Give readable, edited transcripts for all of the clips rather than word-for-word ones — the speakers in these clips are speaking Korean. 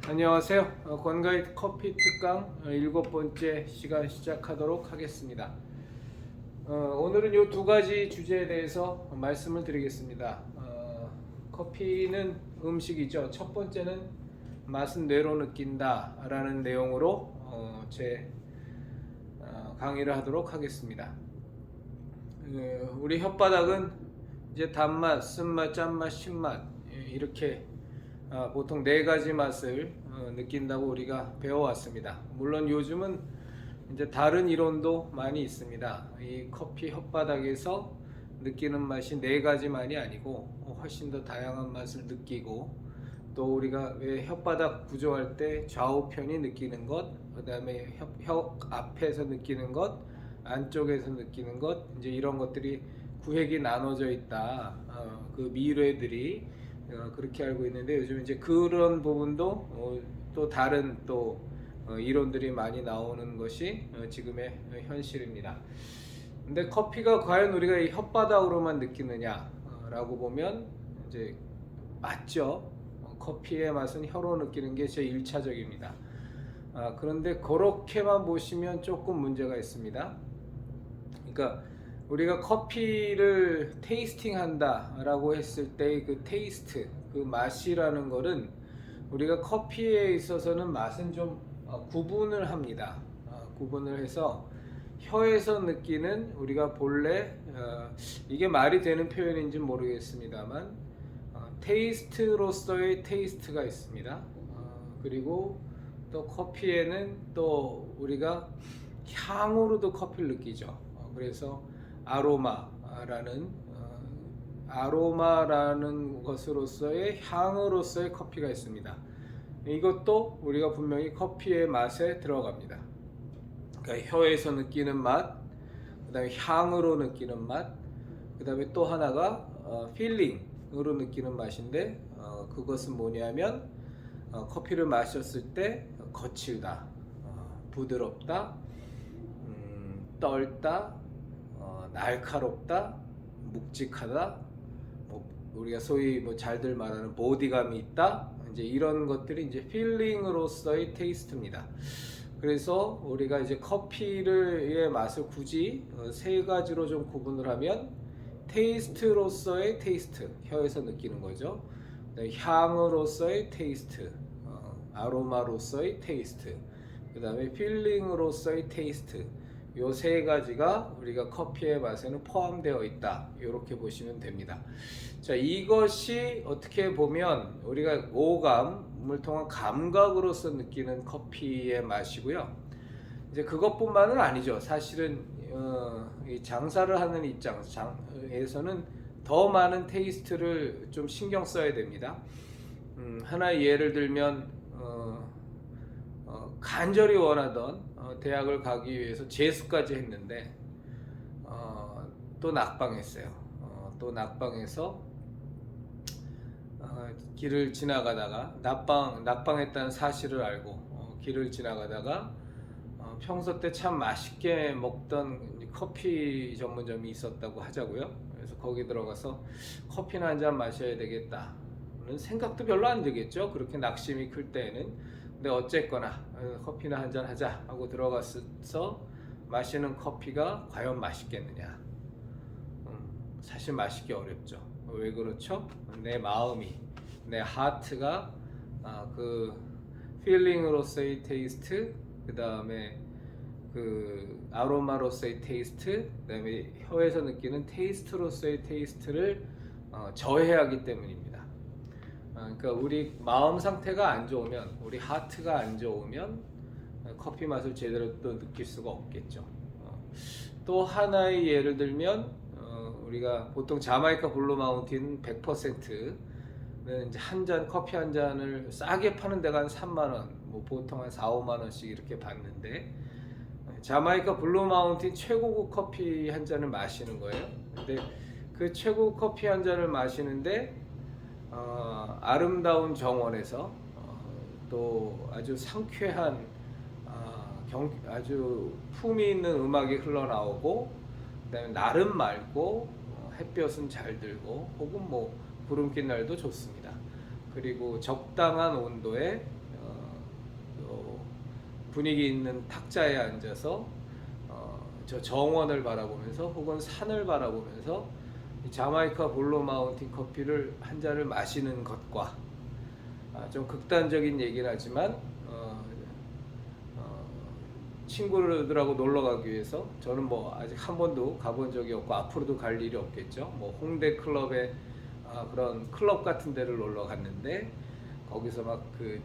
안녕하세요. 권가의 커피 특강 7번째 시간 시작하도록 하겠습니다. 오늘은 이 두 가지 주제에 대해서 말씀을 드리겠습니다. 커피는 음식이죠. 첫 번째는 맛은 뇌로 느낀다 라는 내용으로 제 강의를 하도록 하겠습니다. 우리 혓바닥은 이제 단맛, 쓴맛, 짠맛, 신맛 이렇게 보통 네 가지 맛을 느낀다고 우리가 배워왔습니다. 물론 요즘은 이제 다른 이론도 많이 있습니다. 이 커피 혓바닥에서 느끼는 맛이 네 가지만이 아니고 훨씬 더 다양한 맛을 느끼고, 또 우리가 왜 혓바닥 구조할 때 좌우편이 느끼는 것, 그 다음에 혀 앞에서 느끼는 것, 안쪽에서 느끼는 것, 이제 이런 것들이 구획이 나눠져 있다. 그 미래들이 그렇게 알고 있는데, 요즘 이제 그런 부분도 또 다른 이론들이 많이 나오는 것이 지금의 현실입니다. 근데 커피가 과연 우리가 이 혓바닥으로만 느끼느냐라고 보면 이제 맞죠. 커피의 맛은 혀로 느끼는 게 제 1차적입니다. 그런데 그렇게만 보시면 조금 문제가 있습니다. 그러니까 우리가 커피를 테이스팅 한다라고 했을 때 그 테이스트, 그 맛이라는 거는 우리가 커피에 있어서는 맛은 좀 구분을 합니다. 구분을 해서 혀에서 느끼는, 우리가 본래 이게 말이 되는 표현인지 모르겠습니다만 테이스트로서의 테이스트가 있습니다. 그리고 또 커피에는 또 우리가 향으로도 커피를 느끼죠. 그래서 아로마라는 것으로서의 향으로서의 커피가 있습니다. 이것도 우리가 분명히 커피의 맛에 들어갑니다. 그러니까 혀에서 느끼는 맛, 그 다음에 향으로 느끼는 맛, 그 다음에 또 하나가 필링으로 느끼는 맛인데, 그것은 뭐냐면 커피를 마셨을 때 거칠다, 부드럽다, 떫다, 날카롭다, 묵직하다, 우리가 소위 잘들 말하는 보디감이 있다, 이제 이런 것들이 이제 필링으로서의 테이스트입니다. 그래서 우리가 이제 커피의 맛을 굳이 세 가지로 좀 구분을 하면, 테이스트로서의 테이스트, 혀에서 느끼는 거죠. 향으로서의 테이스트, 아로마로서의 테이스트, 그 다음에 필링으로서의 테이스트, 요 세 가지가 우리가 커피의 맛에는 포함되어 있다, 이렇게 보시면 됩니다. 자, 이것이 어떻게 보면 우리가 오감을 통한 감각으로서 느끼는 커피의 맛이고요. 이제 그것뿐만은 아니죠. 사실은 이 장사를 하는 입장에서는 더 많은 테이스트를 좀 신경 써야 됩니다. 하나의 예를 들면 간절히 원하던 대학을 가기 위해서 재수까지 했는데 또 낙방했어요. 또 낙방해서 길을 지나가다가 낙방했다는 사실을 알고 길을 지나가다가 평소 때 참 맛있게 먹던 커피 전문점이 있었다고 하자고요. 그래서 거기 들어가서 커피나 한 잔 마셔야 되겠다는 생각도 별로 안 들겠죠. 그렇게 낙심이 클 때에는. 근데 어쨌거나 커피나 한 잔 하자 하고 들어가서 마시는 커피가 과연 맛있겠느냐? 사실 맛있기 어렵죠. 왜 그렇죠? 내 마음이, 내 하트가 그 필링으로서의 테이스트, 그 다음에 그 아로마로서의 테이스트, 그 다음에 혀에서 느끼는 테이스트로서의 테이스트를 저해하기 때문입니다. 그러니까 우리 마음 상태가 안 좋으면, 우리 하트가 안 좋으면 커피 맛을 제대로 또 느낄 수가 없겠죠. 또 하나의 예를 들면 우리가 보통 자마이카 블루 마운틴 100%는 이제 커피 한 잔을 싸게 파는 데가 한 3만 원, 보통 한 4, 5만 원씩 이렇게 받는데, 자마이카 블루 마운틴 최고급 커피 한 잔을 마시는 거예요. 근데 그 최고급 커피 한 잔을 마시는데 아름다운 정원에서 또 아주 상쾌한 아주 품이 있는 음악이 흘러나오고, 그다음에 날은 맑고 햇볕은 잘 들고, 혹은 구름 낀 날도 좋습니다. 그리고 적당한 온도에 분위기 있는 탁자에 앉아서 저 정원을 바라보면서 혹은 산을 바라보면서 이 자마이카 블루 마운틴 커피를 한 잔을 마시는 것과 좀 극단적인 얘기를 하지만 친구들하고 놀러 가기 위해서 저는 뭐 아직 한 번도 가본 적이 없고 앞으로도 갈 일이 없겠죠. 뭐 홍대 클럽에 그런 클럽 같은 데를 놀러 갔는데 거기서 막 그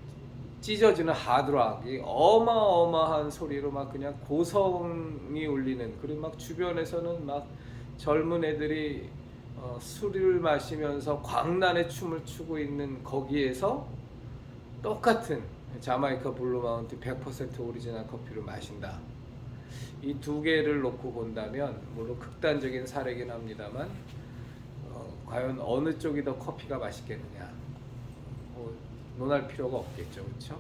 찢어지는 하드락이 어마어마한 소리로 막 그냥 고성이 울리는, 그리고 막 주변에서는 막 젊은 애들이 술을 마시면서 광란의 춤을 추고 있는 거기에서 똑같은 자마이카 블루 마운틴 100% 오리지널 커피를 마신다. 이 두 개를 놓고 본다면 물론 극단적인 사례긴 합니다만 과연 어느 쪽이 더 커피가 맛있겠느냐, 논할 필요가 없겠죠, 그렇죠?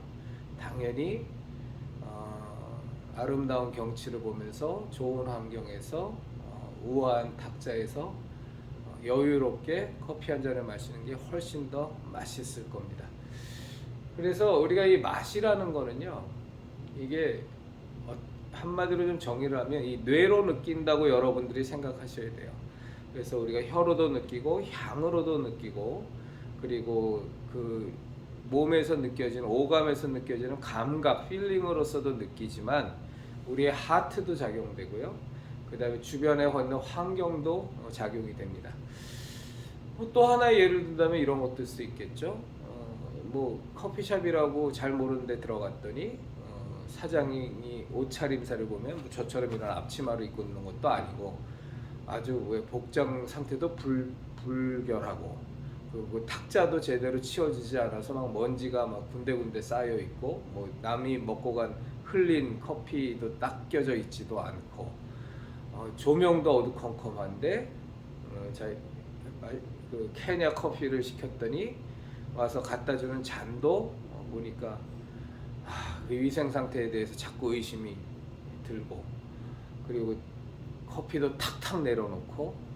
당연히 아름다운 경치를 보면서 좋은 환경에서 우아한 탁자에서 여유롭게 커피 한 잔을 마시는 게 훨씬 더 맛있을 겁니다. 그래서 우리가 이 맛이라는 거는요, 이게 한마디로 좀 정의를 하면 이 뇌로 느낀다고 여러분들이 생각하셔야 돼요. 그래서 우리가 혀로도 느끼고 향으로도 느끼고 그리고 그 몸에서 느껴지는, 오감에서 느껴지는 감각, 필링으로서도 느끼지만 우리의 하트도 작용되고요. 그 다음에 주변에 있는 환경도 작용이 됩니다. 또 하나의 예를 든다면 이런 것도 쓸 수 있겠죠. 뭐 커피숍이라고 잘 모르는 데 들어갔더니 사장이 옷차림새를 보면 뭐 저처럼 이런 앞치마를 입고 있는 것도 아니고 아주 왜 복장 상태도 불결하고, 그리고 탁자도 제대로 치워지지 않아서 막 먼지가 막 군데군데 쌓여 있고, 뭐 남이 먹고 간 흘린 커피도 닦여져 있지도 않고, 조명도 어두컴컴한데 그 케냐 커피를 시켰더니 와서 갖다 주는 잔도 보니까 그 위생 상태에 대해서 자꾸 의심이 들고, 그리고 커피도 탁탁 내려놓고,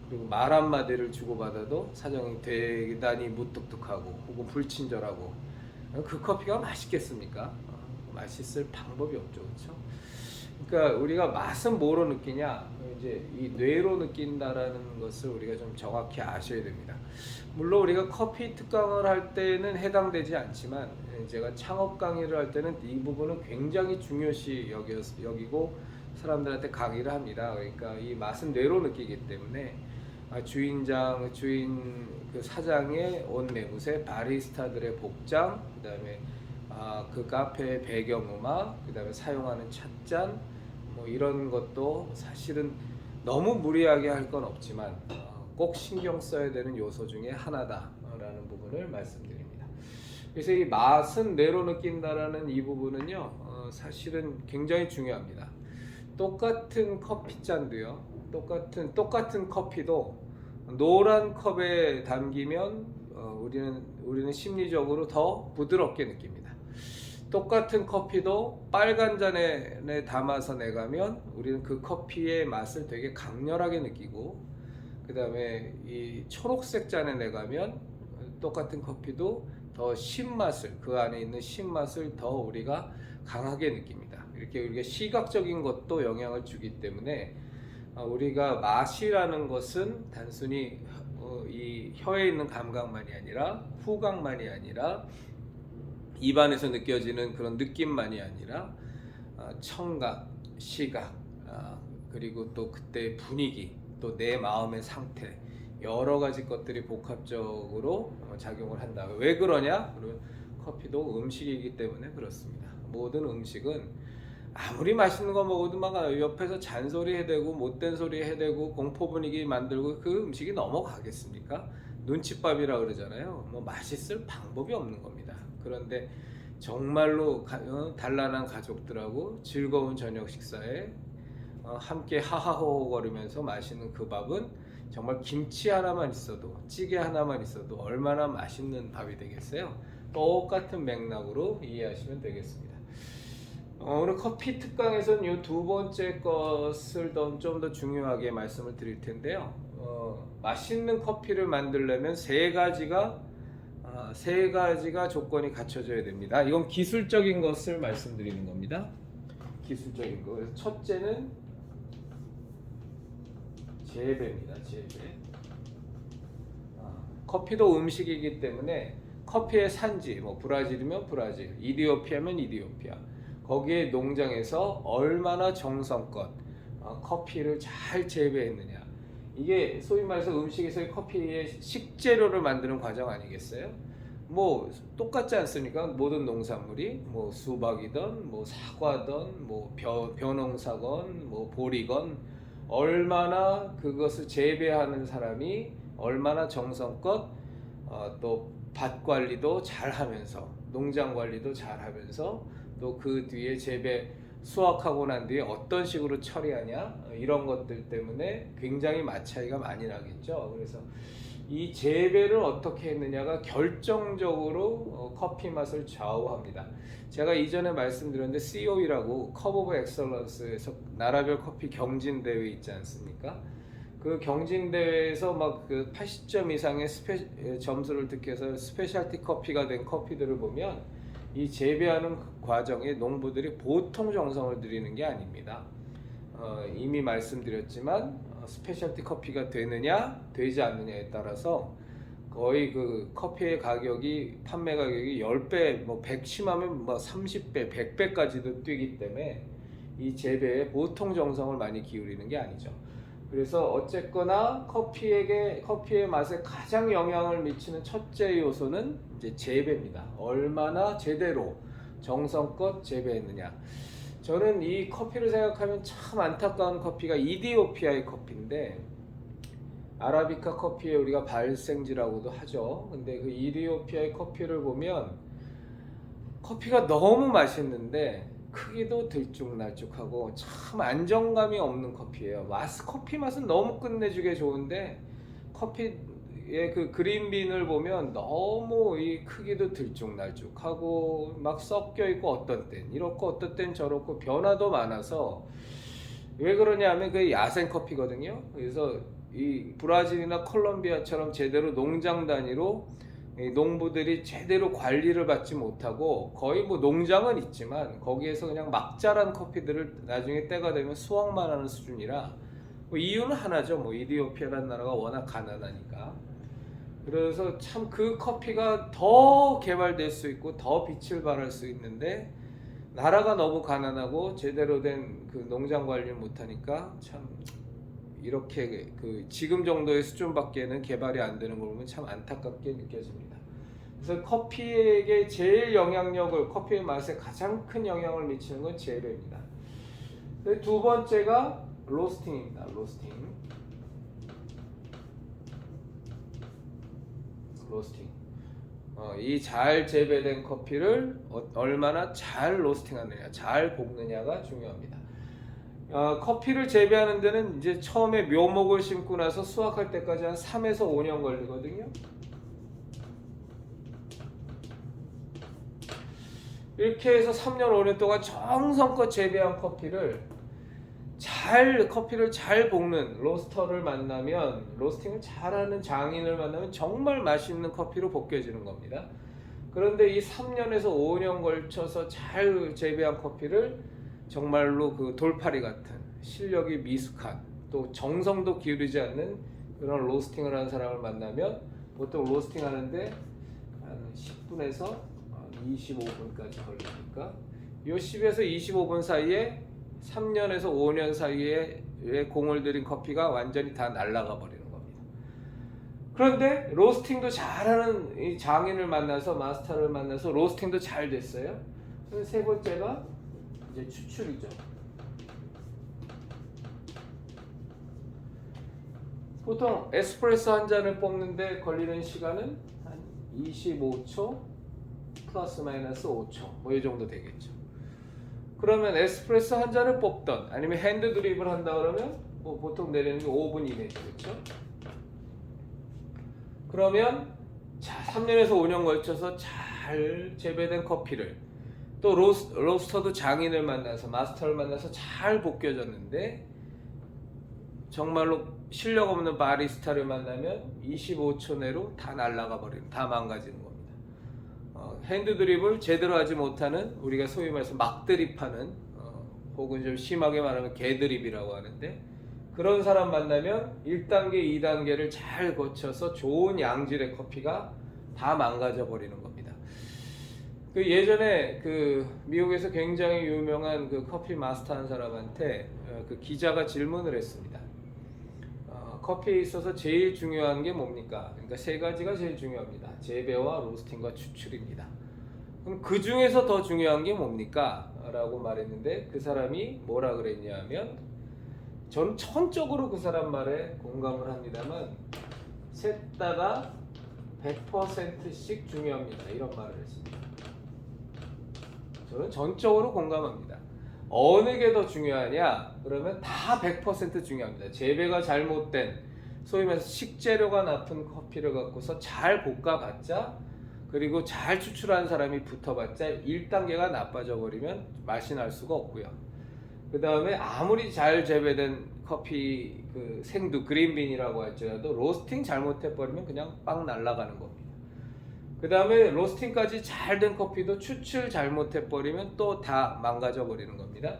그리고 말 한마디를 주고받아도 사장이 대단히 무뚝뚝하고 혹은 불친절하고, 그 커피가 맛있겠습니까? 맛있을 방법이 없죠, 그렇죠? 그러니까 우리가 맛은 뭐로 느끼냐, 이제 이 뇌로 느낀다라는 것을 우리가 좀 정확히 아셔야 됩니다. 물론 우리가 커피 특강을 할 때는 해당되지 않지만 제가 창업 강의를 할 때는 이 부분은 굉장히 중요시 여기고 사람들한테 강의를 합니다. 그러니까 이 맛은 뇌로 느끼기 때문에 주인 그 사장의 옷 내무새, 바리스타들의 복장, 그다음에 그 카페의 배경음악, 그다음에 사용하는 찻잔, 뭐 이런 것도 사실은 너무 무리하게 할 건 없지만 꼭 신경 써야 되는 요소 중에 하나다라는 부분을 말씀드립니다. 그래서 이 맛은 뇌로 느낀다라는 이 부분은요, 사실은 굉장히 중요합니다. 똑같은 커피잔도요, 똑같은 커피도 노란 컵에 담기면 우리는 심리적으로 더 부드럽게 느낍니다. 똑같은 커피도 빨간 잔에 담아서 내가면 우리는 그 커피의 맛을 되게 강렬하게 느끼고, 그 다음에 이 초록색 잔에 내가면 똑같은 커피도 더 신맛을, 그 안에 있는 신맛을 더 우리가 강하게 느낍니다. 이렇게 우리가 시각적인 것도 영향을 주기 때문에 우리가 맛이라는 것은 단순히 이 혀에 있는 감각만이 아니라, 후각만이 아니라, 입안에서 느껴지는 그런 느낌만이 아니라 청각, 시각, 그리고 또 그때의 분위기, 또 내 마음의 상태, 여러 가지 것들이 복합적으로 작용을 한다. 왜 그러냐? 커피도 음식이기 때문에 그렇습니다. 모든 음식은 아무리 맛있는 거 먹어도 막 옆에서 잔소리 해대고 못된 소리 해대고 공포 분위기 만들고 그 음식이 넘어가겠습니까? 눈칫밥이라 그러잖아요. 뭐 맛있을 방법이 없는 겁니다. 그런데 정말로 단란한 가족들하고 즐거운 저녁 식사에 함께 하하호호 거리면서 마시는 그 밥은 정말 김치 하나만 있어도, 찌개 하나만 있어도 얼마나 맛있는 밥이 되겠어요? 똑같은 맥락으로 이해하시면 되겠습니다. 오늘 커피 특강에서는 이 두 번째 것을 좀 더 중요하게 말씀을 드릴 텐데요. 맛있는 커피를 만들려면 세 가지가 세 가지가 조건이 갖춰져야 됩니다. 이건 기술적인 것을 말씀드리는 겁니다. 기술적인 거. 그래서 첫째는 재배입니다. 재배. 커피도 음식이기 때문에 커피의 산지, 뭐 브라질이면 브라질, 이디오피아면 이디오피아. 거기에 농장에서 얼마나 정성껏 커피를 잘 재배했느냐. 이게 소위 말해서 음식에서의 커피의 식재료를 만드는 과정 아니겠어요? 뭐 똑같지 않습니까? 모든 농산물이 뭐 수박이든 뭐 사과든 뭐 벼농사건 뭐 보리건 얼마나 그것을 재배하는 사람이 얼마나 정성껏 또 밭 관리도 잘 하면서 농장 관리도 잘 하면서 또 그 뒤에 재배 수확하고 난 뒤에 어떤 식으로 처리하냐 이런 것들 때문에 굉장히 맛 차이가 많이 나겠죠. 그래서 이 재배를 어떻게 했느냐가 결정적으로 커피 맛을 좌우합니다. 제가 이전에 말씀드렸는데 COE라고 커브 오브 엑설런스에서 나라별 커피 경진 대회 있지 않습니까? 그 경진 대회에서 막 그 80점 이상의 점수를 득해서 스페셜티 커피가 된 커피들을 보면 이 재배하는 과정에 농부들이 보통 정성을 들이는 게 아닙니다. 이미 말씀드렸지만 스페셜티 커피가 되느냐 되지 않느냐에 따라서 거의 그 커피의 가격이 판매 가격이 10배 뭐 100 심하면 뭐 30배 100배까지도 뛰기 때문에 이 재배에 보통 정성을 많이 기울이는 게 아니죠. 그래서 어쨌거나 커피의 맛에 가장 영향을 미치는 첫째 요소는 이제 재배입니다. 얼마나 제대로 정성껏 재배했느냐. 저는 이 커피를 생각하면 참 안타까운 커피가 이디오피아의 커피인데 아라비카 커피에 우리가 발생지라고도 하죠. 근데 그 이디오피아의 커피를 보면 커피가 너무 맛있는데 크기도 들쭉날쭉하고 참 안정감이 없는 커피예요. 커피 맛은 너무 끝내주게 좋은데 커피의 그 그린빈을 보면 너무 이 크기도 들쭉날쭉하고 막 섞여 있고 어떤 땐 이렇고 어떤 땐 저렇고 변화도 많아서 왜 그러냐면 그 야생 커피거든요. 그래서 이 브라질이나 콜롬비아처럼 제대로 농장 단위로 농부들이 제대로 관리를 받지 못하고 거의 뭐 농장은 있지만 거기에서 그냥 막 자란 커피들을 나중에 때가 되면 수확만 하는 수준이라 뭐 이유는 하나죠. 뭐 이디오피아라는 나라가 워낙 가난하니까. 그래서 참 그 커피가 더 개발될 수 있고 더 빛을 발할 수 있는데 나라가 너무 가난하고 제대로 된 그 농장 관리를 못하니까 참 이렇게 그 지금 정도의 수준밖에는 개발이 안 되는 걸 보면 참 안타깝게 느껴집니다. 그래서 커피에게 제일 영향력을 커피의 맛에 가장 큰 영향을 미치는 건 재배입니다. 두 번째가 로스팅입니다. 로스팅. 이 잘 재배된 커피를 얼마나 잘 로스팅하느냐, 잘 볶느냐가 중요합니다. 커피를 재배하는 데는 이제 처음에 묘목을 심고 나서 수확할 때까지 한 3에서 5년 걸리거든요. 이렇게 해서 3년 5년 동안 정성껏 재배한 커피를 잘 볶는 로스터를 만나면, 로스팅을 잘하는 장인을 만나면 정말 맛있는 커피로 볶여지는 겁니다. 그런데 이 3년에서 5년 걸쳐서 잘 재배한 커피를 정말로 그 돌팔이 같은 실력이 미숙한 또 정성도 기울이지 않는 그런 로스팅을 하는 사람을 만나면 보통 로스팅 하는데 한 10분에서 25분까지 걸리니까 이 10에서 25분 사이에 3년에서 5년 사이에 공을 들인 커피가 완전히 다 날아가 버리는 겁니다. 그런데 로스팅도 잘하는 이 장인을 만나서 마스터를 만나서 로스팅도 잘 됐어요. 세 번째가 이제 추출이죠. 보통 에스프레소 한 잔을 뽑는데 걸리는 시간은 한 25초 플러스 마이너스 5초 뭐 이 정도 되겠죠. 그러면 에스프레소 한 잔을 뽑던 아니면 핸드 드립을 한다 그러면 뭐 보통 내리는 게 5분 이내죠. 그렇죠? 그러면 3년에서 5년 걸쳐서 잘 재배된 커피를 또 로스터도 장인을 만나서 마스터를 만나서 잘 볶여졌는데 정말로 실력 없는 바리스타를 만나면 25초 내로 다 날아가 버리는, 다 망가지는 겁니다. 핸드 드립을 제대로 하지 못하는, 우리가 소위 말해서 막 드립하는, 혹은 좀 심하게 말하면 개 드립이라고 하는데, 그런 사람 만나면 1단계, 2단계를 잘 거쳐서 좋은 양질의 커피가 다 망가져 버리는 겁니다. 그 예전에 그 미국에서 굉장히 유명한 그 커피 마스터 한 사람한테 그 기자가 질문을 했습니다. 커피에 있어서 제일 중요한 게 뭡니까? 그러니까 세 가지가 제일 중요합니다. 재배와 로스팅과 추출입니다. 그럼 그 중에서 더 중요한 게 뭡니까? 라고 말했는데, 그 사람이 뭐라 그랬냐 하면, 저는 전적으로 그 사람 말에 공감을 합니다만, 셋 다가 100%씩 중요합니다. 이런 말을 했습니다. 저는 전적으로 공감합니다. 어느 게 더 중요하냐? 그러면 다 100% 중요합니다. 재배가 잘못된, 소위 말해서 식재료가 나쁜 커피를 갖고서 잘 볶아봤자, 그리고 잘 추출한 사람이 붙어봤자 1단계가 나빠져 버리면 맛이 날 수가 없고요. 그 다음에 아무리 잘 재배된 커피, 그 생두 그린빈이라고 할지라도 로스팅 잘못해버리면 그냥 빵 날아가는 겁니다. 그 다음에 로스팅까지 잘 된 커피도 추출 잘못해버리면 또 다 망가져 버리는 겁니다.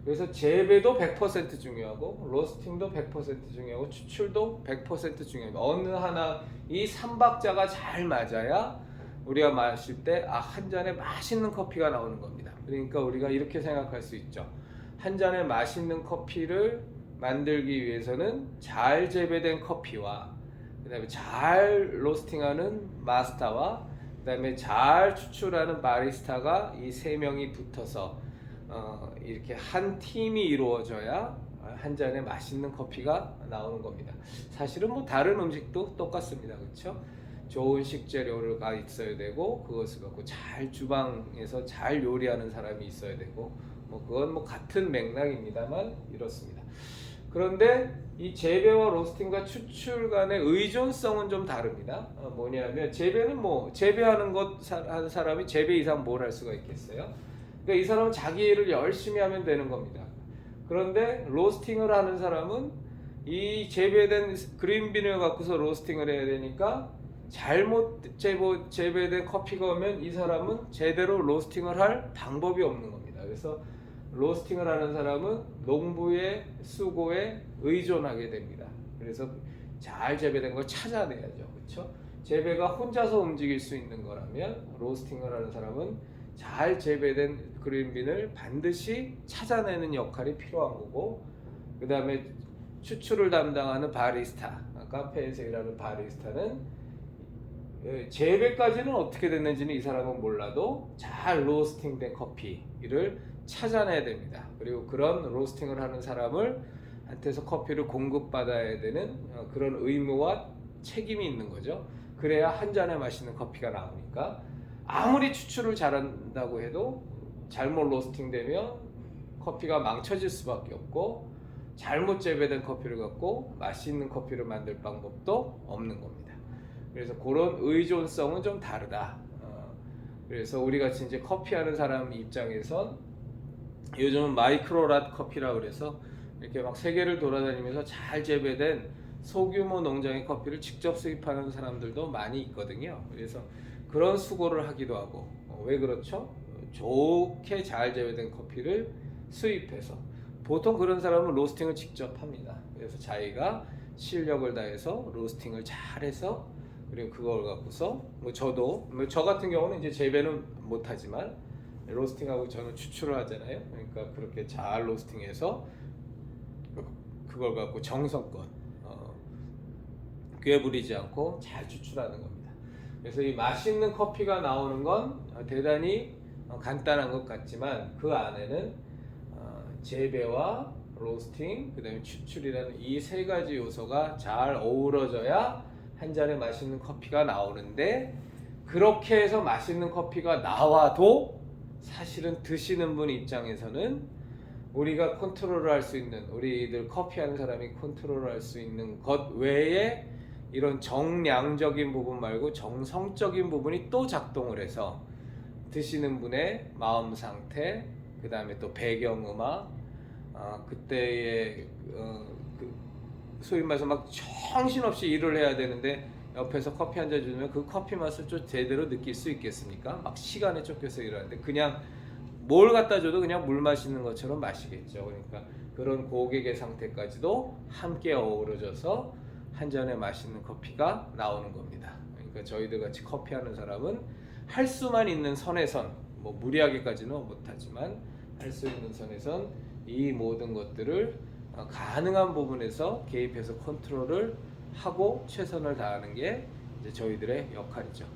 그래서 재배도 100% 중요하고, 로스팅도 100% 중요하고, 추출도 100% 중요합니다. 어느 하나 이 3박자가 잘 맞아야 우리가 마실 때 한 잔에 맛있는 커피가 나오는 겁니다. 그러니까 우리가 이렇게 생각할 수 있죠. 한 잔에 맛있는 커피를 만들기 위해서는 잘 재배된 커피와, 그 다음에 잘 로스팅하는 마스터와, 그 다음에 잘 추출하는 바리스타가, 이 세 명이 붙어서 이렇게 한 팀이 이루어져야 한 잔에 맛있는 커피가 나오는 겁니다. 사실은 뭐 다른 음식도 똑같습니다. 그렇죠? 좋은 식재료가 있어야 되고, 그것을 갖고 잘 주방에서 잘 요리하는 사람이 있어야 되고, 뭐 그건 뭐 같은 맥락입니다만 이렇습니다. 그런데 이 재배와 로스팅과 추출 간의 의존성은 좀 다릅니다. 뭐냐면, 재배는 뭐 재배하는 것 한 사람이 재배 이상 뭘 할 수가 있겠어요? 그러니까 이 사람은 자기 일을 열심히 하면 되는 겁니다. 그런데 로스팅을 하는 사람은 이 재배된 그린빈을 갖고서 로스팅을 해야 되니까, 잘못 재배된 커피가 오면 이 사람은 제대로 로스팅을 할 방법이 없는 겁니다. 그래서 로스팅을 하는 사람은 농부의 수고에 의존하게 됩니다. 그래서 잘 재배된 걸 찾아내야죠. 그렇죠? 재배가 혼자서 움직일 수 있는 거라면, 로스팅을 하는 사람은 잘 재배된 그린빈을 반드시 찾아내는 역할이 필요한 거고, 그 다음에 추출을 담당하는 바리스타, 카페에서 일하는 바리스타는 재배까지는 어떻게 됐는지는 이 사람은 몰라도 잘 로스팅된 커피를 찾아내야 됩니다. 그리고 그런 로스팅을 하는 사람을 한테서 커피를 공급받아야 되는 그런 의무와 책임이 있는 거죠. 그래야 한 잔에 맛있는 커피가 나오니까, 아무리 추출을 잘한다고 해도 잘못 로스팅되면 커피가 망쳐질 수밖에 없고, 잘못 재배된 커피를 갖고 맛있는 커피를 만들 방법도 없는 겁니다. 그래서 그런 의존성은 좀 다르다. 그래서 우리 같이 이제 커피하는 사람 입장에선, 요즘은 마이크로랏 커피라고 그래서 이렇게 막 세계를 돌아다니면서 잘 재배된 소규모 농장의 커피를 직접 수입하는 사람들도 많이 있거든요. 그래서 그런 수고를 하기도 하고, 왜 그렇죠? 좋게 잘 재배된 커피를 수입해서, 보통 그런 사람은 로스팅을 직접 합니다. 그래서 자기가 실력을 다해서 로스팅을 잘해서, 그리고 그걸 갖고서 저도 저 같은 경우는 이제 재배는 못하지만 로스팅하고 저는 추출을 하잖아요. 그러니까 그렇게 잘 로스팅해서 그걸 갖고 정성껏 꾀부리지 않고 잘 추출하는 겁니다. 그래서 이 맛있는 커피가 나오는 건 대단히 간단한 것 같지만, 그 안에는 재배와 로스팅, 그 다음에 추출이라는 이 세 가지 요소가 잘 어우러져야 한 잔에 맛있는 커피가 나오는데, 그렇게 해서 맛있는 커피가 나와도 사실은 드시는 분 입장에서는 우리가 컨트롤을 할 수 있는, 우리들 커피하는 사람이 컨트롤을 할 수 있는 것 외에 이런 정량적인 부분 말고 정성적인 부분이 또 작동을 해서 드시는 분의 마음 상태, 그 다음에 또 배경음악, 그때의 소위 말해서 막 정신없이 일을 해야 되는데 옆에서 커피 한 잔 주면 그 커피 맛을 좀 제대로 느낄 수 있겠습니까? 막 시간에 쫓겨서 일하는데 그냥 뭘 갖다 줘도 그냥 물 마시는 것처럼 마시겠죠. 그러니까 그런 고객의 상태까지도 함께 어우러져서 한 잔의 맛있는 커피가 나오는 겁니다. 그러니까 저희들 같이 커피 하는 사람은 할 수만 있는 선에선, 뭐 무리하게까지는 못하지만 할 수 있는 선에선 이 모든 것들을 가능한 부분에서 개입해서 컨트롤을 하고 최선을 다하는 게 이제 저희들의 역할이죠.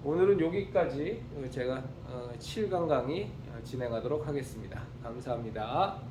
오늘은 여기까지 제가 7강 강의 진행하도록 하겠습니다. 감사합니다.